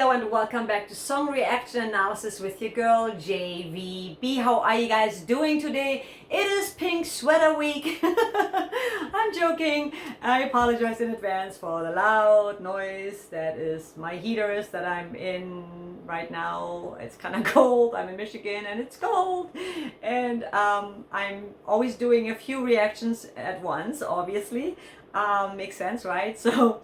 Hello and welcome back to Song Reaction Analysis with your girl JVB. How are you guys doing today? It is Pink Sweater Week. I'm joking. I apologize in advance for the loud noise. That is my heaters that I'm in right now. It's kind of cold. I'm in Michigan and it's cold. And I'm always doing a few reactions at once, obviously. Makes sense, right? So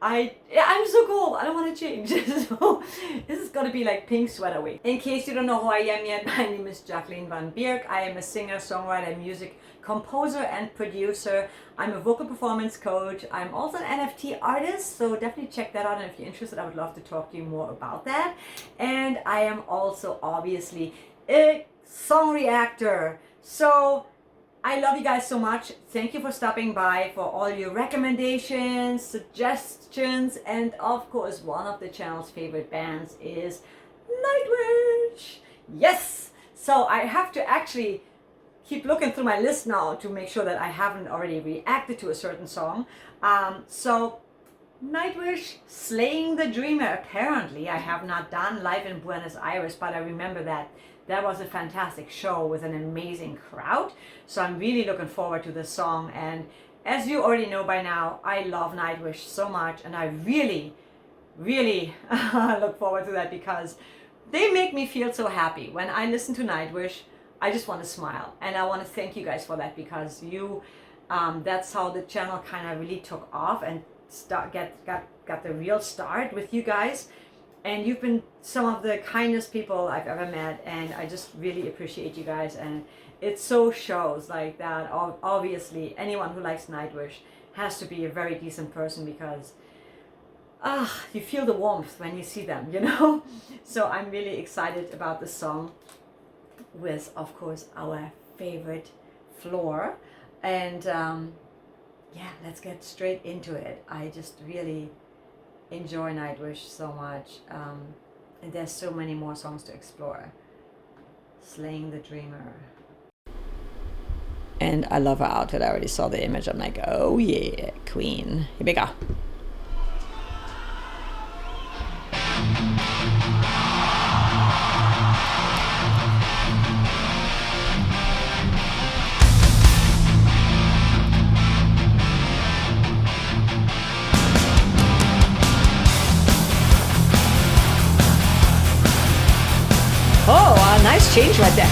I'm so cold. I don't want to change. So this is gonna be like Pink Sweater Week. In case you don't know who I am yet, my name is Jacqueline Van Bierk. I am a singer, songwriter, music composer, and producer. I'm a vocal performance coach. I'm also an NFT artist, so definitely check that out. And if you're interested, I would love to talk to you more about that. And I am also obviously a song reactor. So I love you guys so much. Thank you for stopping by, for all your recommendations, suggestions, and of course, one of the channel's favorite bands is Nightwish. Yes! So I have to actually keep looking through my list now to make sure that I haven't already reacted to a certain song. So Nightwish, Slaying the Dreamer. Apparently, I have not done live in Buenos Aires, but I remember that that was a fantastic show with an amazing crowd. So I'm really looking forward to this song. And as you already know by now, I love Nightwish so much. And I really, really look forward to that because they make me feel so happy. When I listen to Nightwish, I just want to smile. And I want to thank you guys for that because you, that's how the channel kind of really took off and got the real start with you guys. And you've been some of the kindest people I've ever met, and I just really appreciate you guys. And it so shows like that. Obviously, anyone who likes Nightwish has to be a very decent person because you feel the warmth when you see them, you know? So I'm really excited about the song with, of course, our favorite Floor. And yeah, let's get straight into it. I just really enjoy Nightwish so much, and there's so many more songs to explore. Slaying the Dreamer. And I love her outfit. I already saw the image. I'm like, oh yeah, queen. Here we go. Oh, a nice change right there.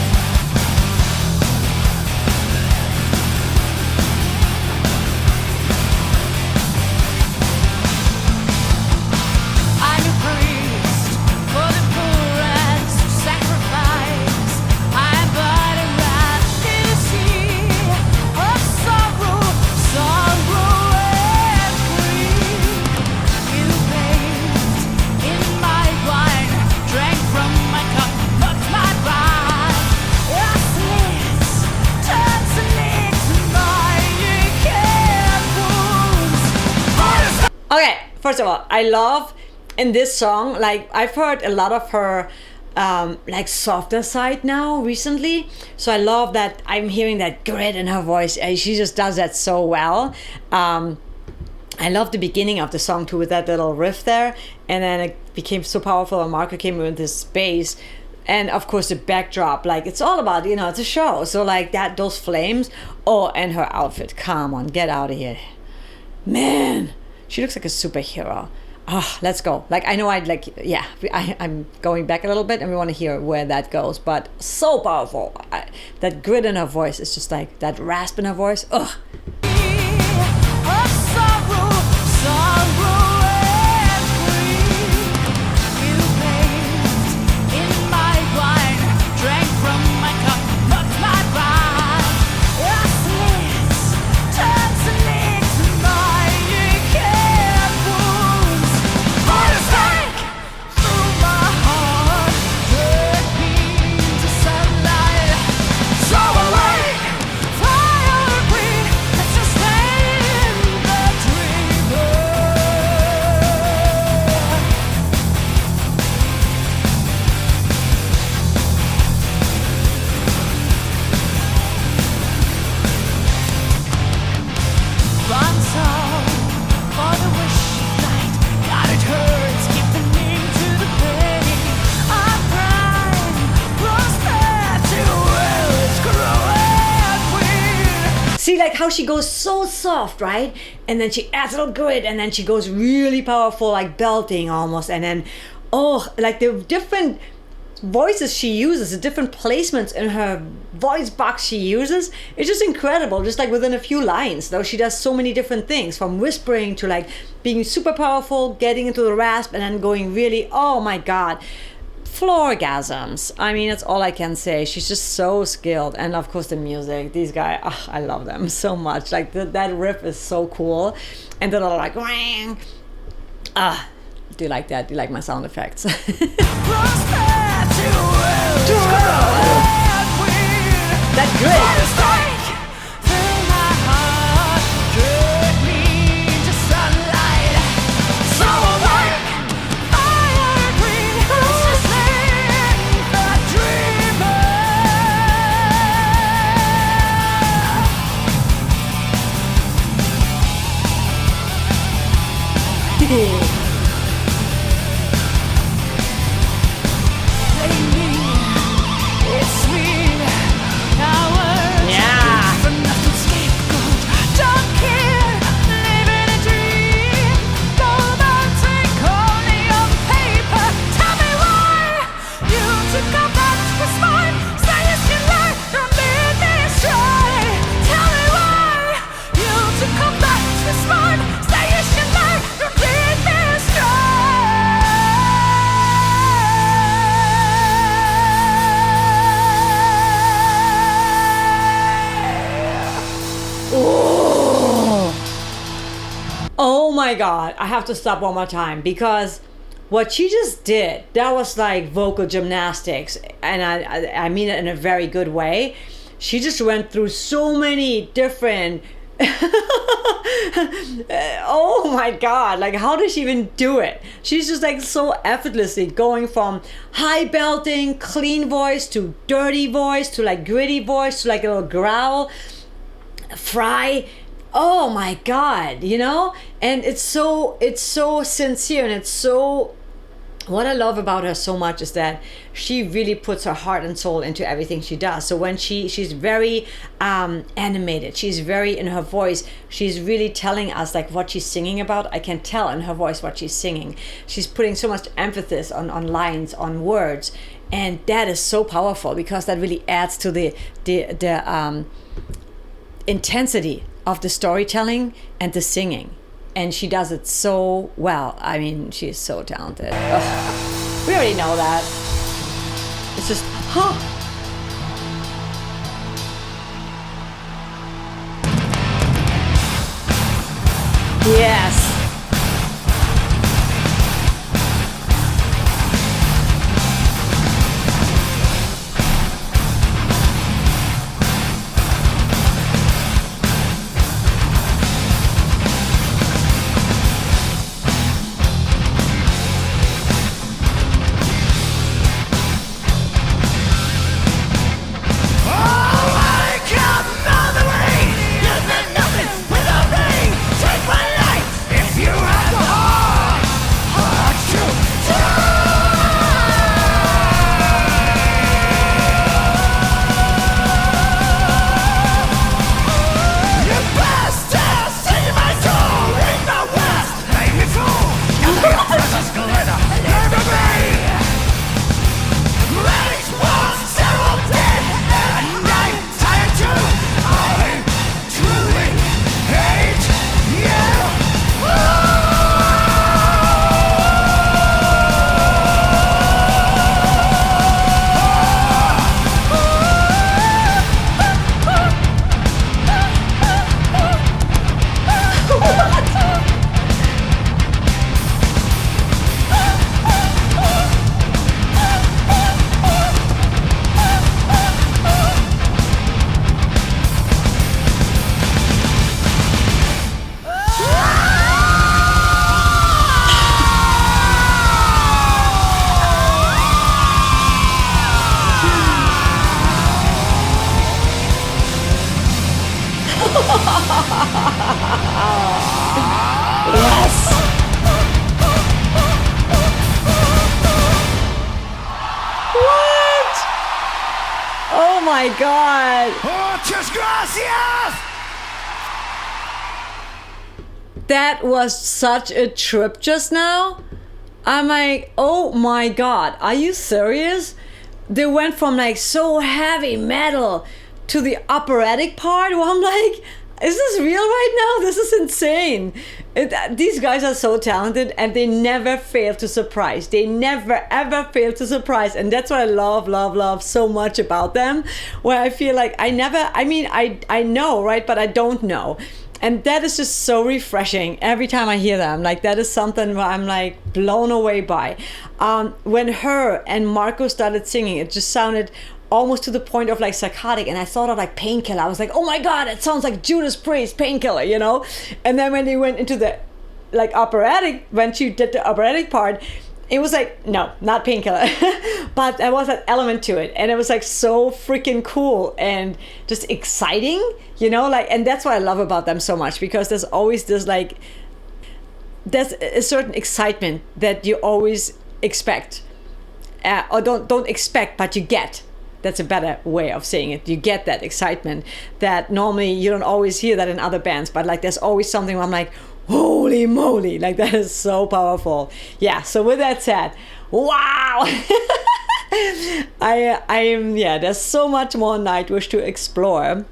Okay, first of all, I love in this song, like I've heard a lot of her like softer side now recently. So I love that I'm hearing that grit in her voice. She just does that so well. I love the beginning of the song too with that little riff there. And then it became so powerful and Marco came in this bass. And of course the backdrop, like it's all about, you know, it's a show. So like that, those flames. Oh, and her outfit, come on, get out of here. Man. She looks like a superhero. Oh, let's go. Like, I know I'd like, yeah, I'm going back a little bit and we want to hear where that goes, but so powerful. That grit in her voice is just like, that rasp in her voice. Ugh. See, like how she goes so soft, right? And then she adds a little grit, and then she goes really powerful, like belting almost. And then, like the different voices she uses, the different placements in her voice box she uses, it's just incredible. Just like within a few lines, though, she does so many different things, from whispering to like being super powerful, getting into the rasp, and then going really, oh my God. Floorgasms. I mean, that's all I can say. She's just so skilled. And of course the music, these guys, I love them so much. Like that riff is so cool. And then they're like, wang. Do you like that? Do you like my sound effects? That's great. Oh my God, I have to stop one more time, because what she just did, that was like vocal gymnastics, and I mean it in a very good way. She just went through so many different oh my God, like how did she even do it? She's just like so effortlessly going from high belting, clean voice, to dirty voice, to like gritty voice, to like a little growl, fry. Oh my God, you know? And it's so sincere, and it's so, what I love about her so much is that she really puts her heart and soul into everything she does. So when she's very animated, she's very, in her voice, she's really telling us like what she's singing about. I can tell in her voice what she's singing. She's putting so much emphasis on lines, on words, and that is so powerful, because that really adds to the intensity of the storytelling and the singing. And she does it so well. I mean, she's so talented. Ugh. We already know that. It's just, yes. Yes. What? Oh my God. Muchas gracias. That was such a trip just now. I'm like, oh my God, are you serious? They went from like so heavy metal to the operatic part where I'm like, is this real right now? This is insane. These guys are so talented and they never fail to surprise. They never ever fail to surprise. And that's what I love so much about them. Where I feel like I know, right? But I don't know. And that is just so refreshing every time I hear them. Like, that is something where I'm like blown away by. When her and Marco started singing, it just sounded almost to the point of like psychotic, and I thought of like Painkiller. I was like, oh my God, it sounds like Judas Priest, Painkiller, you know? And then when they went into the like operatic, when she did the operatic part, it was like, no, not Painkiller. But there was that element to it. And it was like so freaking cool and just exciting, you know, like, and that's what I love about them so much, because there's always this like, there's a certain excitement that you always expect, or don't expect, but you get. That's a better way of saying it. You get that excitement that normally you don't always hear that in other bands, but like there's always something where I'm like, holy moly, like that is so powerful. Yeah, so with that said, wow. There's so much more Nightwish to explore.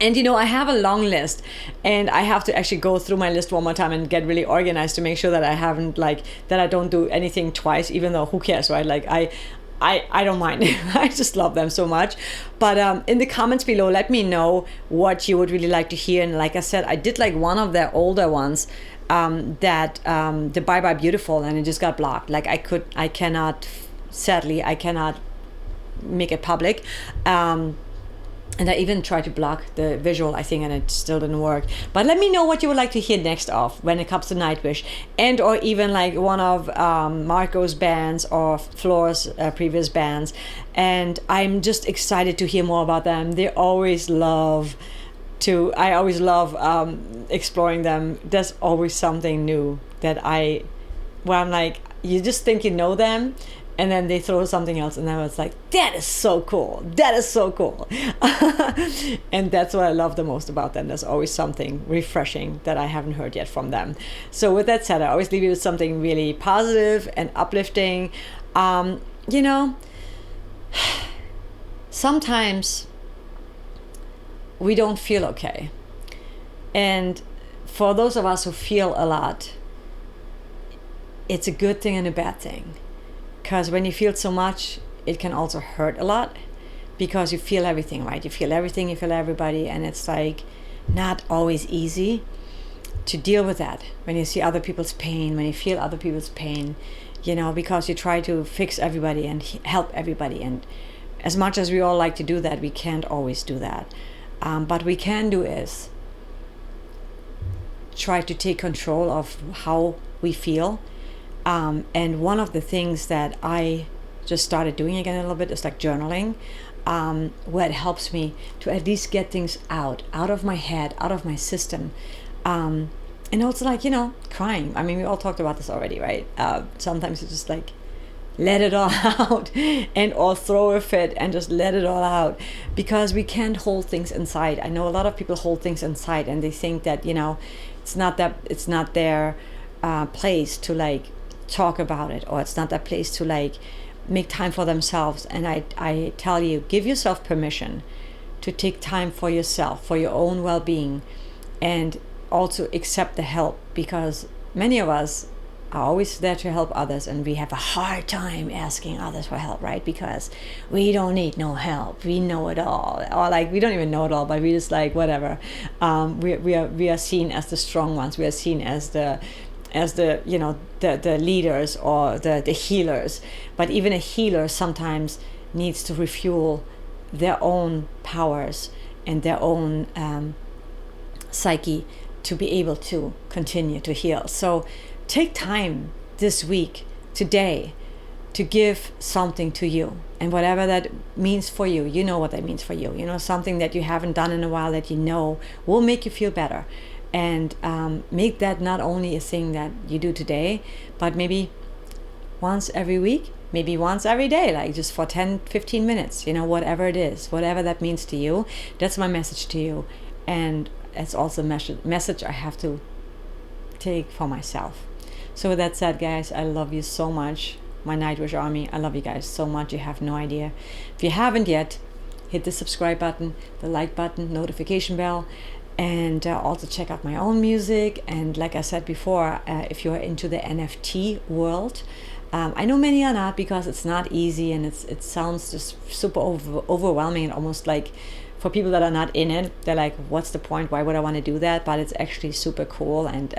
And you know, I have a long list, and I have to actually go through my list one more time and get really organized to make sure that I haven't like, that I don't do anything twice, even though who cares, right? Like I don't mind. I just love them so much. But in the comments below, let me know what you would really like to hear. And like I said, I did like one of their older ones, the Bye Bye Beautiful, and it just got blocked. Like I cannot make it public. And I even tried to block the visual, I think, and it still didn't work. But let me know what you would like to hear next off when it comes to Nightwish, and or even like one of Marco's bands or Floor's previous bands. And I'm just excited to hear more about them. I always love exploring them. There's always something new where I'm like, you just think you know them, and then they throw something else, and then it's like, that is so cool. That is so cool. And that's what I love the most about them. There's always something refreshing that I haven't heard yet from them. So with that said, I always leave you with something really positive and uplifting. You know, sometimes we don't feel okay. And for those of us who feel a lot, it's a good thing and a bad thing. Because when you feel so much, it can also hurt a lot, because you feel everything, right? You feel everything, you feel everybody, and it's like not always easy to deal with that when you see other people's pain, when you feel other people's pain, you know, because you try to fix everybody and help everybody. And as much as we all like to do that, we can't always do that. But we can do is try to take control of how we feel. And one of the things that I just started doing again a little bit is like journaling, where it helps me to at least get things out of my head, out of my system. And also like, you know, crying. I mean, we all talked about this already, right? Sometimes you just like let it all out, and or throw a fit and just let it all out, because we can't hold things inside. I know a lot of people hold things inside, and they think that, you know, it's not their place to like talk about it, or it's not that place to like make time for themselves. And I tell you, give yourself permission to take time for yourself, for your own well-being, and also accept the help, because many of us are always there to help others, and we have a hard time asking others for help, right? Because we don't need no help, we know it all, or like we don't even know it all, but we just like whatever. We are seen as the strong ones, we are seen as the you know, the leaders or the healers. But even a healer sometimes needs to refuel their own powers and their own psyche to be able to continue to heal. So take time this week, today, to give something to you, and whatever that means for you, you know what that means for you, you know, something that you haven't done in a while that you know will make you feel better. And make that not only a thing that you do today, but maybe once every week, maybe once every day, like just for 10-15 minutes, you know, whatever it is, whatever that means to you. That's my message to you. And it's also a message I have to take for myself. So with that said, guys, I love you so much. My Nightwish army, I love you guys so much, you have no idea. If you haven't yet, hit the subscribe button, the like button, notification bell, and also check out my own music. And like I said before, if you're into the NFT world, I know many are not, because it's not easy, and it sounds just super overwhelming, and almost like, for people that are not in it, they're like, what's the point, why would I want to do that? But it's actually super cool, and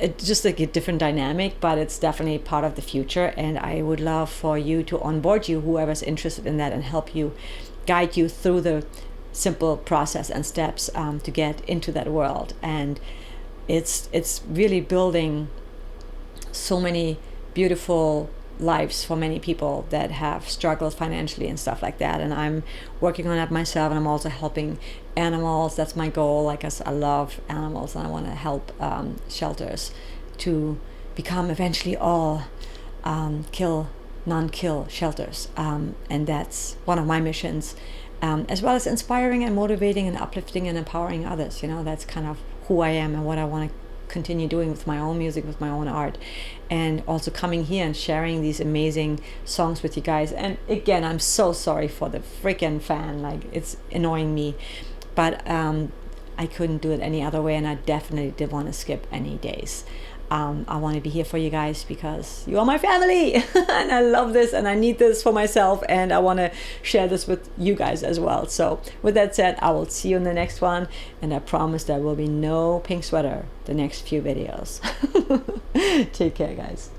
it's just like a different dynamic, but it's definitely part of the future. And I would love for you to onboard you, whoever's interested in that, and help you, guide you through the simple process and steps to get into that world. And it's really building so many beautiful lives for many people that have struggled financially and stuff like that. And I'm working on that myself, and I'm also helping animals. That's my goal. Like I love animals, and I want to help shelters to become eventually all non-kill shelters, and that's one of my missions, as well as inspiring and motivating and uplifting and empowering others. That's kind of who I am and what I want to continue doing with my own music, with my own art, and also coming here and sharing these amazing songs with you guys. And again, I'm so sorry for the freaking fan, like, it's annoying me, but I couldn't do it any other way, and I definitely didn't want to skip any days. I want to be here for you guys because you are my family and I love this, and I need this for myself, and I want to share this with you guys as well. So with that said, I will see you in the next one, and I promise there will be no pink sweater the next few videos. Take care, guys.